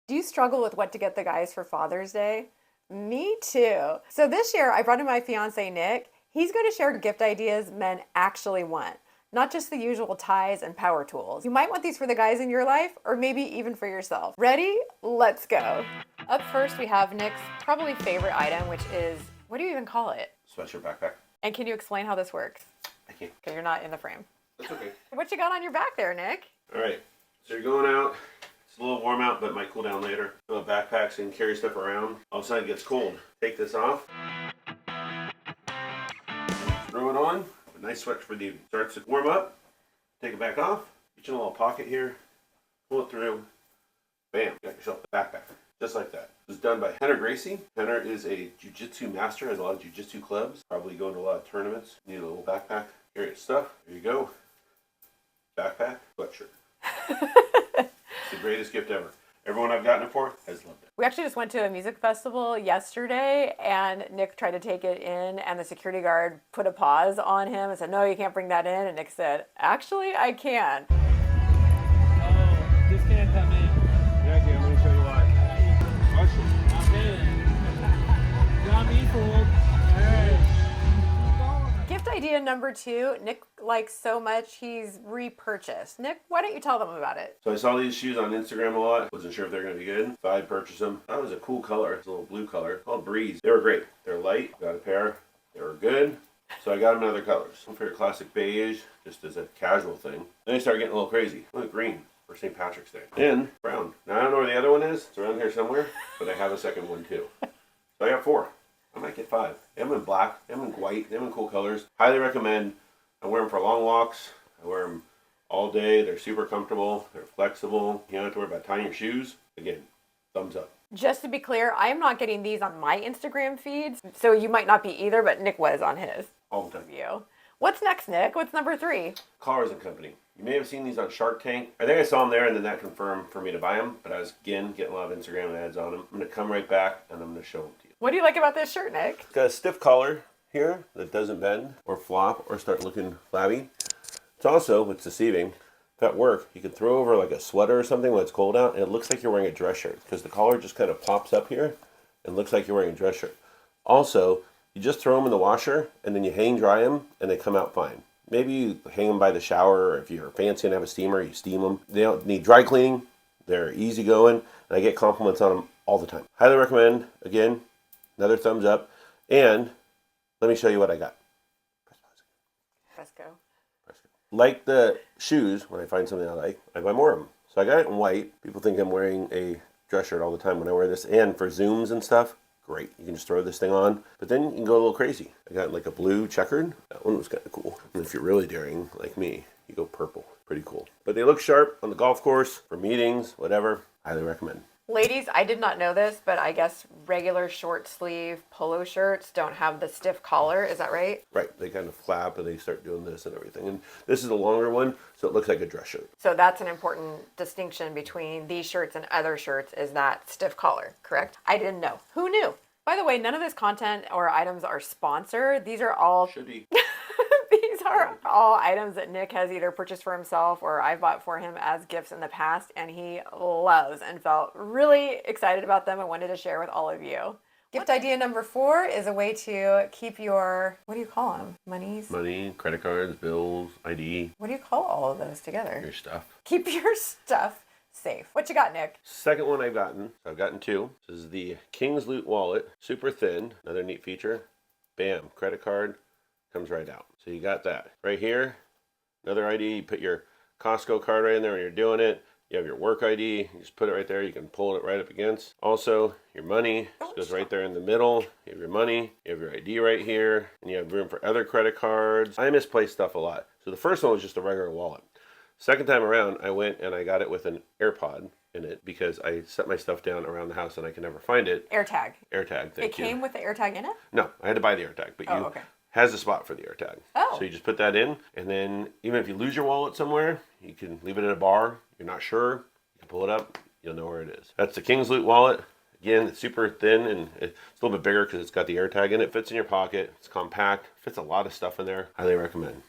Do you struggle with what to get the guys for Father's Day? Me too. So this year I brought in my fiance Nick. He's going to share gift ideas men actually want, not just the usual ties and power tools. You might want these for the guys in your life or maybe even for yourself. Ready? Let's go. Up first we have Nick's probably favorite item, which is, what do you even call it? Sweatshirt backpack. And can you explain how this works? I can't. Because you're not in the frame. That's okay. What you got on your back there, Nick? All right. So you're going out. It's a little warm out, but it might cool down later. Backpacks and carry stuff around. All of a sudden it gets cold. Take this off. Throw it on. A nice sweat for the evening. Starts to warm up. Take it back off. Get you in a little pocket here. Pull it through. Bam. Got yourself a backpack. Just like that. It was done by Henner Gracie. Henner is a jiu-jitsu master. Has a lot of jiu-jitsu clubs. Probably going to a lot of tournaments. Need a little backpack. Carry your stuff. There you go. Backpack. Sweatshirt. It's the greatest gift ever. Everyone I've gotten it for has loved it. We actually just went to a music festival yesterday and Nick tried to take it in and the security guard put a pause on him and said, no, you can't bring that in. And Nick said, actually, I can. Oh, this can't come in. Yeah, okay, let me show you why. Got me fooled. Gift idea number 2, Nick likes so much he's repurchased. Nick, why don't you tell them about it? So I saw these shoes on Instagram a lot. Wasn't sure if they're going to be good. So I'd purchase them. That was a cool color. It's a little blue color called Breeze. They were great. They're light. Got a pair. They were good. So I got them in other colors. One for your classic beige, just as a casual thing. Then I started getting a little crazy. I went green for St. Patrick's Day. And brown. Now I don't know where the other one is. It's around here somewhere. But I have a second one too. So I got 4. I might get 5. They have them in black, they have them in white, they have them in cool colors. Highly recommend. I wear them for long walks. I wear them all day. They're super comfortable. They're flexible. You don't have to worry about tying your shoes. Again, thumbs up. Just to be clear, I am not getting these on my Instagram feeds, so you might not be either, but Nick was on his. All the time. You. What's next, Nick? What's number 3? Cars and Company. You may have seen these on Shark Tank. I think I saw them there and then that confirmed for me to buy them. But I was, again, getting a lot of Instagram ads on them. I'm going to come right back and I'm going to show them to you. What do you like about this shirt, Nick? It's got a stiff collar here that doesn't bend or flop or start looking flabby. It's also, what's deceiving, if at work, you can throw over like a sweater or something when it's cold out and it looks like you're wearing a dress shirt because the collar just kind of pops up here and looks like you're wearing a dress shirt. Also, you just throw them in the washer and then you hang dry them and they come out fine. Maybe you hang them by the shower, or if you're fancy and have a steamer, you steam them. They don't need dry cleaning. They're easy going, and I get compliments on them all the time. Highly recommend. Again, another thumbs up. And let me show you what I got. Let's go. Like the shoes, when I find something I buy more of them. So I got it in white. People think I'm wearing a dress shirt all the time when I wear this. And for Zooms and stuff, great. You can just throw this thing on. But then you can go a little crazy. I got like a blue checkered. That one was kind of cool. And if you're really daring, like me, you go purple. Pretty cool. But they look sharp on the golf course, for meetings, whatever. Highly recommend. Ladies, I did not know this, but I guess regular short sleeve polo shirts don't have the stiff collar. Is that right? Right. They kind of flap and they start doing this and everything. And this is a longer one, so it looks like a dress shirt. So that's an important distinction between these shirts and other shirts is that stiff collar, correct? I didn't know. Who knew? By the way, none of this content or items are sponsored. These are all... Should be. These are all items that Nick has either purchased for himself or I've bought for him as gifts in the past, and he loves and felt really excited about them and wanted to share with all of you. Gift idea number 4 is a way to keep your, what do you call them? Monies? Money, credit cards, bills, ID. What do you call all of those together? Your stuff. Keep your stuff safe. What you got, Nick? Second one I've gotten. I've gotten 2. This is the King's Loot wallet. Super thin. Another neat feature. Bam. Credit card. Comes right out. So you got that. Right here. Another ID. You put your Costco card right in there when you're doing it. You have your work ID. You just put it right there. You can pull it right up against. Also, your money just goes right there in the middle. You have your money. You have your ID right here. And you have room for other credit cards. I misplace stuff a lot. So the first one was just a regular wallet. Second time around, I went and I got it with an AirPod in it because I set my stuff down around the house and I can never find it. AirTag. AirTag, thank you. It came with the AirTag in it? No, I had to buy the AirTag, but okay. Has a spot for the AirTag. Oh. So you just put that in, and then even if you lose your wallet somewhere, you can leave it in a bar. You're not sure. You can pull it up. You'll know where it is. That's the King's Loot wallet. Again, it's super thin, and it's a little bit bigger because it's got the AirTag in it. Fits in your pocket. It's compact. Fits a lot of stuff in there. Highly recommend.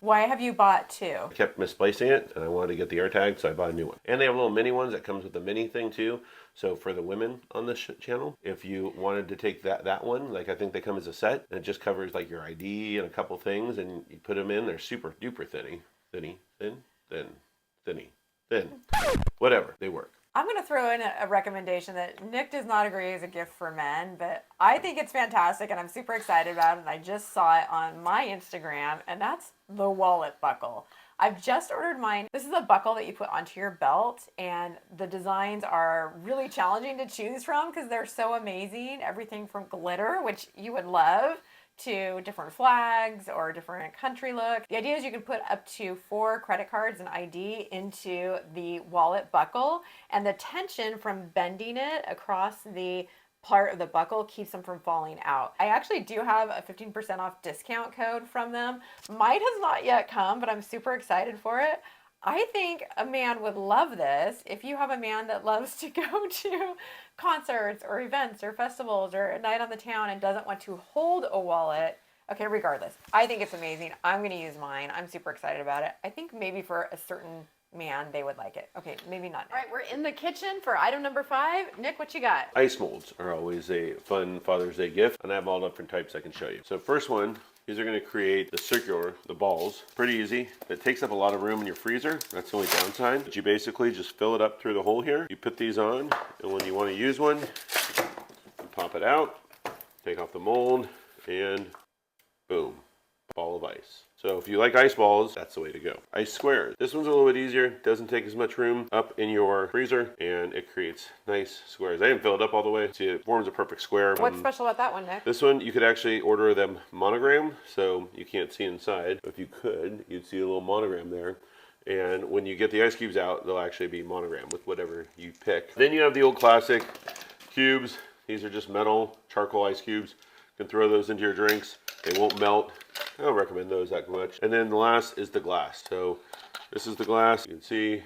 Why have you bought two? I kept misplacing it, and I wanted to get the air tag, so I bought a new one. And they have little mini ones that comes with the mini thing too. So for the women on this channel, if you wanted to take that one, like I think they come as a set, and it just covers like your ID and a couple things, and you put them in. They're super duper thin, whatever. They work. I'm going to throw in a recommendation that Nick does not agree is a gift for men, but I think it's fantastic and I'm super excited about it. And I just saw it on my Instagram, and that's the wallet buckle. I've just ordered mine. This is a buckle that you put onto your belt, and the designs are really challenging to choose from because they're so amazing. Everything from glitter, which you would love, to different flags or different country look. The idea is you can put up to 4 credit cards and ID into the wallet buckle, and the tension from bending it across the part of the buckle keeps them from falling out. I actually do have a 15% off discount code from them. Mine has not yet come, but I'm super excited for it. I think a man would love this. If you have a man that loves to go to concerts or events or festivals or a night on the town and doesn't want to hold a wallet, okay, regardless, I think it's amazing. I'm going to use mine. I'm super excited about it. I think maybe for a certain man, they would like it. Okay, maybe not. All right, we're in the kitchen for item number 5. Nick, what you got? Ice molds are always a fun Father's Day gift, and I have all different types I can show you. So first one, these are going to create the balls. Pretty easy. It takes up a lot of room in your freezer. That's the only downside. But you basically just fill it up through the hole here. You put these on, and when you want to use one, you pop it out, take off the mold, and boom, ball of ice. So if you like ice balls, that's the way to go. Ice squares. This one's a little bit easier. Doesn't take as much room up in your freezer, and it creates nice squares. I didn't fill it up all the way. See, it forms a perfect square. What's special about that one, Nick? This one, you could actually order them monogram, so you can't see inside. If you could, you'd see a little monogram there. And when you get the ice cubes out, they'll actually be monogram with whatever you pick. Then you have the old classic cubes. These are just metal charcoal ice cubes. You can throw those into your drinks. They won't melt. I don't recommend those that much. And then the last is the glass. So this is the glass. You can see it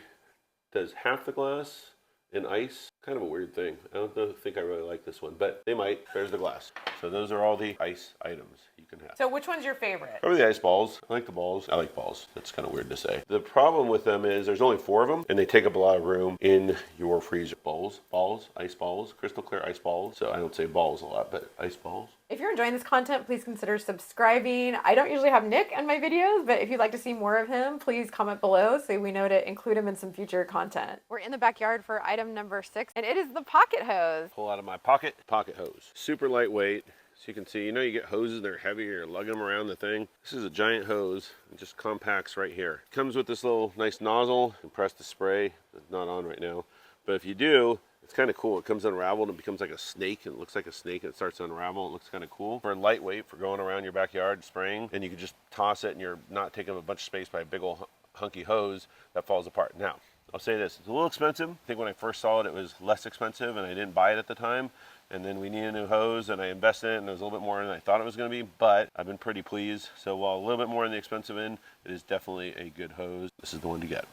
does half the glass in ice. Kind of a weird thing. I don't think I really like this one, but they might. There's the glass. So those are all the ice items you can have. So which one's your favorite? Probably the ice balls. I like the balls. I like balls. That's kind of weird to say. The problem with them is there's only 4 of them, and they take up a lot of room in your freezer. Balls, ice balls, crystal clear ice balls. So I don't say balls a lot, but ice balls. If you're enjoying this content, please consider subscribing. I don't usually have Nick on my videos, but if you'd like to see more of him, please comment below so we know to include him in some future content. We're in the backyard for item number 6, and it is the pocket hose. Pull out of my pocket hose. Super lightweight. So you can see, you know, you get hoses that are heavy, you're lugging them around the thing. This is a giant hose. It just compacts right here. It comes with this little nice nozzle. You press the spray. It's not on right now. But if you do, it's kind of cool. It comes unraveled and becomes like a snake. It looks like a snake and it starts to unravel. It looks kind of cool. For lightweight, for going around your backyard spraying, and you can just toss it and you're not taking up a bunch of space by a big old hunky hose that falls apart. Now, I'll say this, it's a little expensive. I think when I first saw it, it was less expensive and I didn't buy it at the time. And then we needed a new hose and I invested in it and it was a little bit more than I thought it was going to be, but I've been pretty pleased. So while a little bit more on the expensive end, it is definitely a good hose. This is the one to get.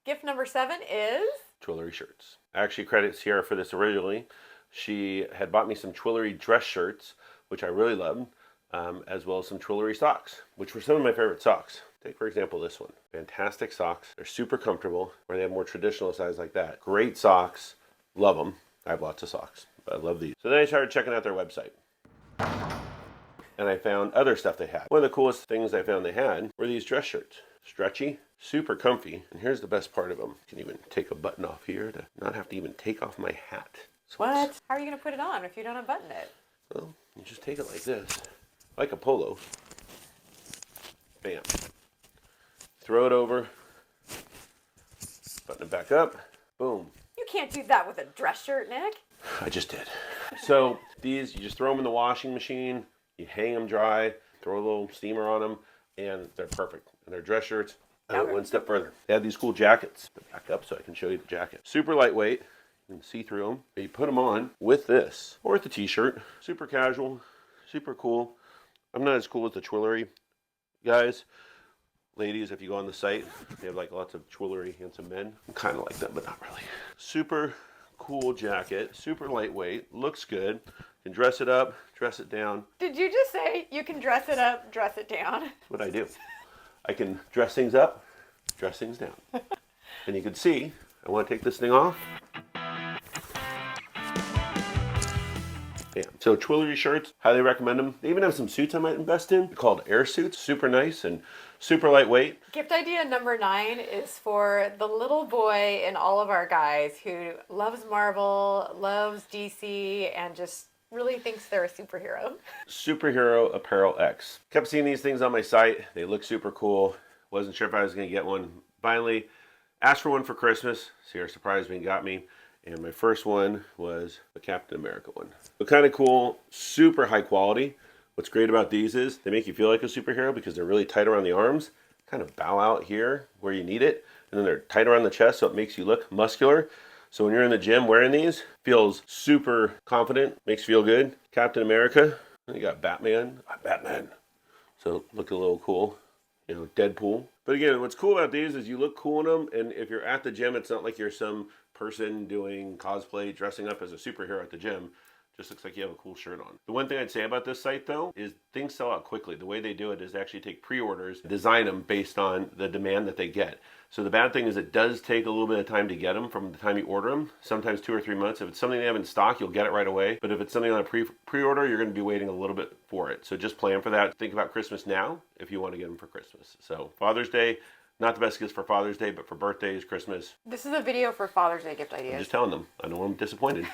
Gift number 7 is? Twillery Shirts. I actually credit Sierra for this originally. She had bought me some Twillery dress shirts, which I really loved, as well as some Twillery socks, which were some of my favorite socks. Take, for example, this one. Fantastic socks. They're super comfortable, or they have more traditional size like that. Great socks. Love them. I have lots of socks, but I love these. So then I started checking out their website. And I found other stuff they had. One of the coolest things I found they had were these dress shirts. Stretchy, super comfy, and here's the best part of them. You can even take a button off here to not have to even take off my hat. So what? How are you going to put it on if you don't unbutton it? Well, you just take it like this, like a polo. Bam. Throw it over, button it back up, boom. You can't do that with a dress shirt, Nick. I just did. So these, you just throw them in the washing machine, you hang them dry, throw a little steamer on them, and they're perfect. And they're dress shirts. I went one step further. They have these cool jackets. Back up so I can show you the jacket. Super lightweight. You can see through them. You put them on with this, or with the t-shirt. Super casual, super cool. I'm not as cool as the Twillery guys. Ladies, if you go on the site, they have like lots of Twillery handsome men. I'm kind of like them, but not really. Super cool jacket, super lightweight, looks good. You can dress it up, dress it down. Did you just say you can dress it up, dress it down? That's what I do. I can dress things up, dress things down. And you can see, I want to take this thing off. Yeah. So Twillery Shirts, highly recommend them. They even have some suits I might invest in called air suits. Super nice and super lightweight. Gift idea number 9 is for the little boy in all of our guys who loves Marvel, loves DC, and just really thinks they're a superhero. Superhero Apparel X. Kept seeing these things on my site. They look super cool. Wasn't sure if I was going to get one. Finally, asked for one for Christmas. Sierra surprised me and got me. And my first one was the Captain America one. So kind of cool, super high quality. What's great about these is they make you feel like a superhero because they're really tight around the arms. Kind of bow out here where you need it. And then they're tight around the chest so it makes you look muscular. So when you're in the gym wearing these, feels super confident, makes you feel good. Captain America, you got Batman. I'm Batman. So look a little cool. You know, Deadpool. But again, what's cool about these is you look cool in them, and if you're at the gym, it's not like you're some person doing cosplay, dressing up as a superhero at the gym. Just looks like you have a cool shirt on. The one thing I'd say about this site though is things sell out quickly. The way they do it is they actually take pre-orders, design them based on the demand that they get. So the bad thing is it does take a little bit of time to get them from the time you order them, sometimes 2 or 3 months. If it's something they have in stock, you'll get it right away. But if it's something on a pre-order, you're going to be waiting a little bit for it. So just plan for that. Think about Christmas now if you want to get them for Christmas. So Father's Day, not the best gifts for Father's Day, but for birthdays, Christmas. This is a video for Father's Day gift ideas. I'm just telling them. I don't want them disappointed.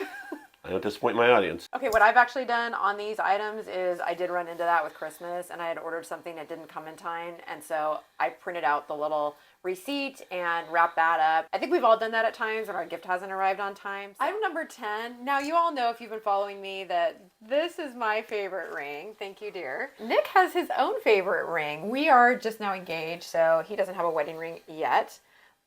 I don't disappoint my audience. Okay, what I've actually done on these items is I did run into that with Christmas, and I had ordered something that didn't come in time, and so I printed out the little receipt and wrapped that up. I think we've all done that at times when our gift hasn't arrived on time. Item number 10. Now you all know if you've been following me that this is my favorite ring. Thank you, dear. Nick has his own favorite ring. We are just now engaged, so he doesn't have a wedding ring yet,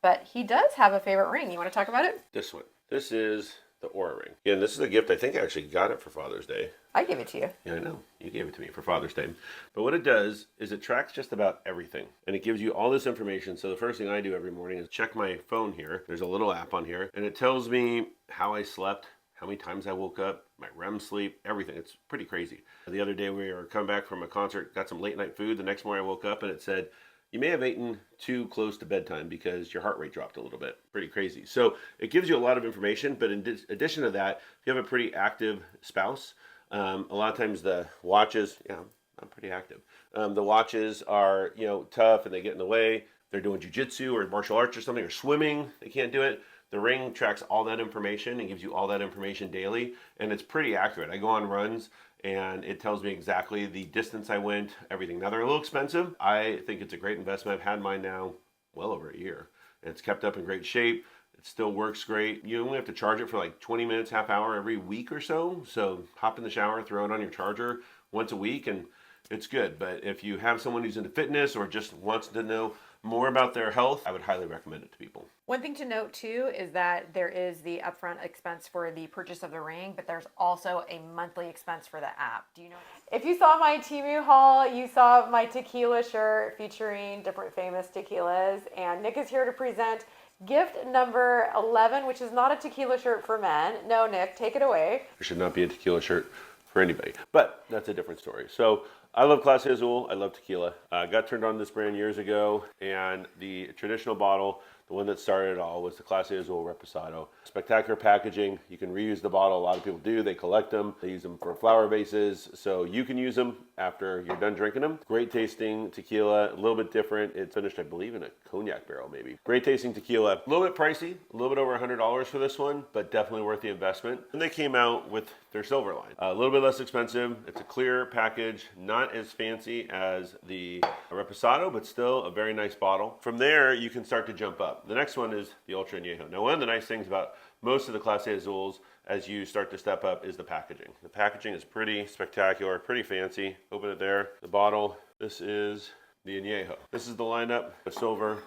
but he does have a favorite ring. You want to talk about it? This one. This is the Aura ring. Again, this is a gift. I think I actually got it for Father's Day. I gave it to you. Yeah, I know. You gave it to me for Father's Day. But what it does is it tracks just about everything. And it gives you all this information. So the first thing I do every morning is check my phone here. There's a little app on here. And it tells me how I slept, how many times I woke up, my REM sleep, everything. It's pretty crazy. The other day we were coming back from a concert, got some late night food. The next morning I woke up and it said, you may have eaten too close to bedtime because your heart rate dropped a little bit. Pretty crazy. So it gives you a lot of information, but in addition to that, if you have a pretty active spouse, a lot of times the watches, yeah, I'm pretty active. The watches are, tough and they get in the way. They're doing jujitsu or martial arts or something or swimming. They can't do it. The ring tracks all that information and gives you all that information daily. And it's pretty accurate. I go on runs and it tells me exactly the distance I went, everything. Now they're a little expensive. I think it's a great investment. I've had mine now well over a year. And it's kept up in great shape. It still works great. You only have to charge it for like 20 minutes, half hour every week or so. So hop in the shower, throw it on your charger once a week and it's good. But if you have someone who's into fitness or just wants to know more about their health, I would highly recommend it to people. One thing to note too is that there is the upfront expense for the purchase of the ring, but there's also a monthly expense for the app. Do you know? If you saw my Temu haul, you saw my tequila shirt featuring different famous tequilas, and Nick is here to present gift number 11, which is not a tequila shirt for men. No, Nick, take it away. There should not be a tequila shirt for anybody, but that's a different story. So I love Clase Azul. I love tequila. I got turned on to this brand years ago, and the traditional bottle, the one that started it all, was the Clase Azul Reposado. Spectacular packaging. You can reuse the bottle. A lot of people do. They collect them. They use them for flower bases, so you can use them after you're done drinking them. Great tasting tequila, a little bit different. It's finished, I believe, in a cognac barrel maybe. Great tasting tequila. A little bit pricey, a little bit over $100 for this one, but definitely worth the investment. And they came out with their silver line. A little bit less expensive. It's a clear package, not as fancy as the Reposado, but still a very nice bottle. From there, you can start to jump up. The next one is the Ultra Añejo. Now, one of the nice things about most of the Clase Azuls as you start to step up is the packaging. The packaging is pretty spectacular, pretty fancy. Open it there. The bottle, this is the Añejo. This is the lineup, the silver,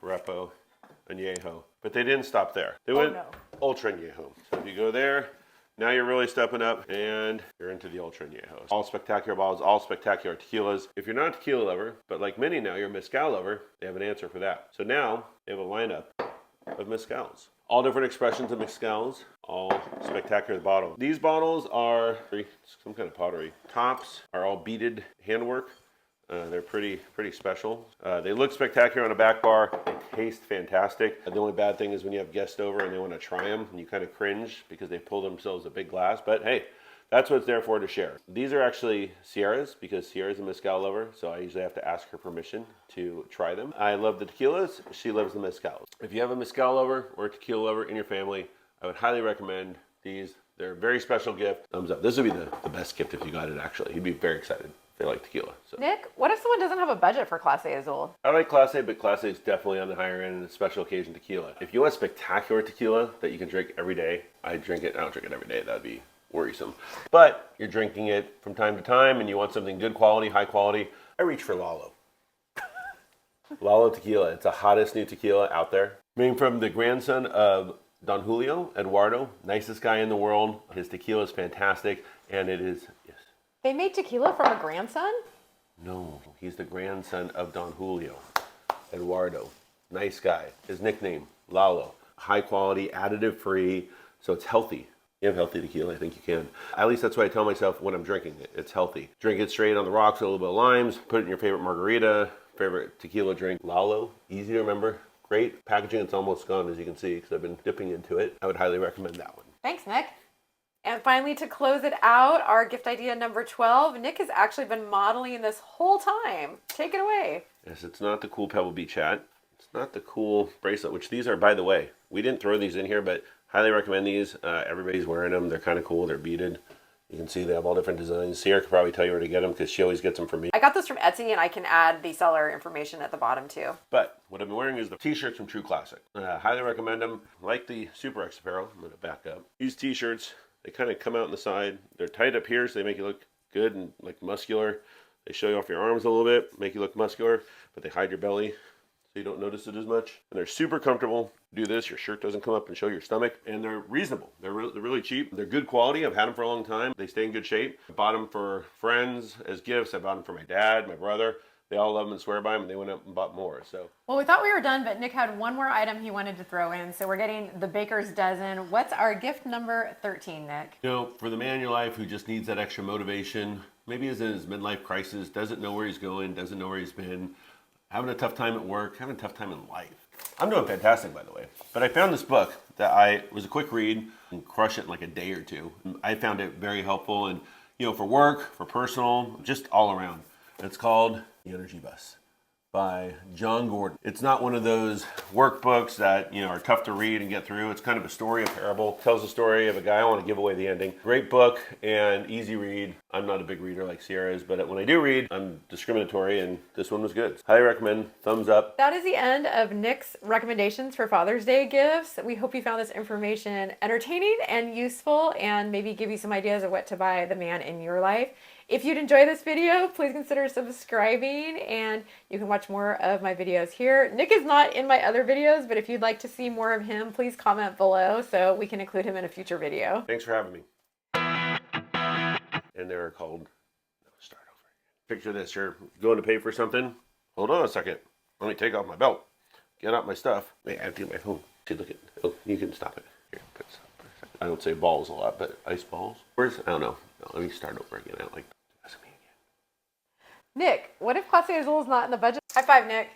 Repo, Añejo. But they didn't stop there. They went Ultra Añejo. So if you go there, now you're really stepping up and you're into the Ultra Añejos. All spectacular bottles, all spectacular tequilas. If you're not a tequila lover, but like many now, you're a mezcal lover, they have an answer for that. So now they have a lineup of mezcals. All different expressions of mezcals, all spectacular bottle. These bottles are some kind of pottery. Tops are all beaded handwork. They're pretty special. They look spectacular on a back bar. They taste fantastic. The only bad thing is when you have guests over and they want to try them, and you kind of cringe because they pull themselves a big glass. But hey, that's what it's there for, to share. These are actually Sierra's because Sierra's a mezcal lover, so I usually have to ask her permission to try them. I love the tequilas. She loves the mezcals. If you have a mezcal lover or a tequila lover in your family, I would highly recommend these. They're a very special gift. Thumbs up. This would be the best gift if you got it, actually. You'd be very excited. They like tequila. So. Nick, what if someone doesn't have a budget for Clase Azul? I like Clase, but Clase is definitely on the higher end and a special occasion tequila. If you want spectacular tequila that you can drink every day, I drink it. I don't drink it every day. That'd be worrisome. But you're drinking it from time to time and you want something good quality, high quality, I reach for Lalo. Lalo tequila. It's the hottest new tequila out there. Made from the grandson of Don Julio, Eduardo, nicest guy in the world. His tequila is fantastic, and it is, yes. They made tequila from a grandson? No, he's the grandson of Don Julio, Eduardo. Nice guy. His nickname, Lalo. High quality, additive free, so it's healthy. You have healthy tequila, I think you can. At least that's what I tell myself when I'm drinking it. It's healthy. Drink it straight on the rocks with a little bit of limes, put it in your favorite margarita, favorite tequila drink. Lalo, easy to remember. Great packaging. It's almost gone, as you can see, because I've been dipping into it. I would highly recommend that one. Thanks, Nick. And finally, to close it out, our gift idea number 12. Nick has actually been modeling this whole time. Take it away. Yes, it's not the cool Pebble Beach hat. It's not the cool bracelet, which these are, by the way. We didn't throw these in here, but highly recommend these. Everybody's wearing them. They're kind of cool. They're beaded. You can see they have all different designs. Sierra could probably tell you where to get them because she always gets them from me. I got this from Etsy, and I can add the seller information at the bottom too. But what I've been wearing is the t-shirts from True Classic. Highly recommend them. Like the Super X Apparel. I'm going to back up. These t-shirts, they kind of come out on the side. They're tight up here, so they make you look good and like muscular. They show you off your arms a little bit, make you look muscular, but they hide your belly so you don't notice it as much. And they're super comfortable. Do this, your shirt doesn't come up and show your stomach. And they're reasonable. They're really cheap. They're good quality. I've had them for a long time. They stay in good shape. I bought them for friends as gifts. I bought them for my dad, my brother. They all love them and swear by them, and they went up and bought more. So, well, we thought we were done, but Nick had one more item he wanted to throw in. So we're getting the baker's dozen. What's our gift number 13, Nick? You know, for the man in your life who just needs that extra motivation, maybe is in his midlife crisis, doesn't know where he's going, doesn't know where he's been, having a tough time at work, having a tough time in life. I'm doing fantastic, by the way. But I found this book that was a quick read and crush it in like a day or two. I found it very helpful, and you know, for work, for personal, just all around. It's called The Energy Bus by John Gordon. It's not one of those workbooks that, you know, are tough to read and get through. It's kind of a story, a parable. It tells the story of a guy. I want to give away the ending. Great book and easy read. I'm not a big reader like Sierra is, but when I do read, I'm discriminatory, and this one was good. Highly recommend. Thumbs up. That is the end of Nick's recommendations for Father's Day gifts. We hope you found this information entertaining and useful, and maybe give you some ideas of what to buy the man in your life. If you'd enjoy this video, please consider subscribing, and you can watch more of my videos here. Nick is not in my other videos, but if you'd like to see more of him, please comment below so we can include him in a future video. Thanks for having me. And they're called, no, start over. Picture this, you're going to pay for something. Hold on a second. Let me take off my belt. Get out my stuff. Wait, I have to get my phone. See, look at, oh, you can stop it. Here, put this up for a second. I don't say balls a lot, but ice balls. Where's, I don't know. No, let me start over again. I don't like, that's me again. Nick, what if Clase Azul is not in the budget? High five, Nick.